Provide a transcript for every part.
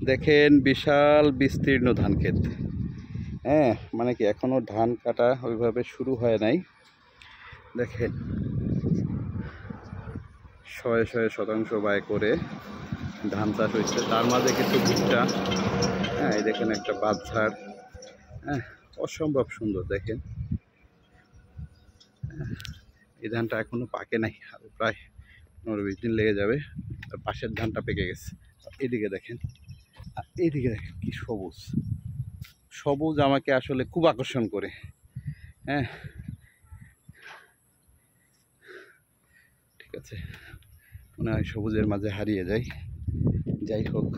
দেখেন বিশাল বিস্তীর্ণ ধান ক্ষেত। হ্যাঁ, মানে কি এখনো ধান কাটা ওইভাবে শুরু হয় নাই। দেখেন শয়ে শয়ে শতাংশ ব্যয় করে ধান চাষ হয়েছে, তার মাঝে কিছু ভুট্টা। হ্যাঁ, এই দেখেন একটা বাঁশঝাড়। হ্যাঁ, অসম্ভব সুন্দর। দেখেন এই ধানটা এখনো পাকে নাই, আর প্রায় 15-20 দিন লেগে যাবে। আর পাশের ধানটা পেকে গেছে। এইদিকে দেখেন, আর এইদিকে দেখেন কি সবুজ সবুজ, আমাকে আসলে খুব আকর্ষণ করে। হ্যাঁ, ঠিক আছে, মনে হয় সবুজের মাঝে হারিয়ে যাই। যাই হোক,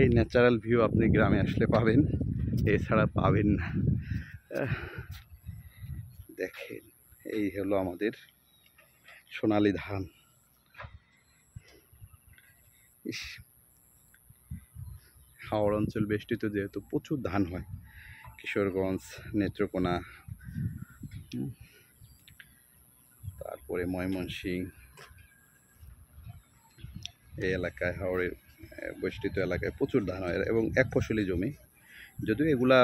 এই ন্যাচারাল ভিউ আপনি গ্রামে আসলে পাবেন, এছাড়া পাবেন না। দেখেন এই হলো আমাদের সোনালী ধান। ইস, হাওড় অঞ্চল বেষ্টিত যেহেতু প্রচুর ধান হয়, কিশোরগঞ্জ, নেত্রকোনা, তারপরে ময়মনসিংহ, এই এলাকায় হাওড়ের বেষ্টিত এলাকায় প্রচুর ধান হয় এবং এক ফসলি জমি। যদিও এগুলা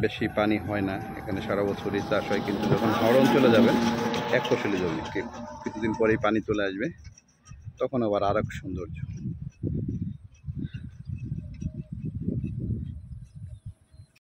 বেশি পানি হয় না, এখানে সারা বছরই চাষ হয়, কিন্তু যখন হাওড় অঞ্চলে যাবেন এক ফসলি জমি, কিছুদিন পরেই পানি চলে আসবে, তখন আবার আর এক সৌন্দর্য।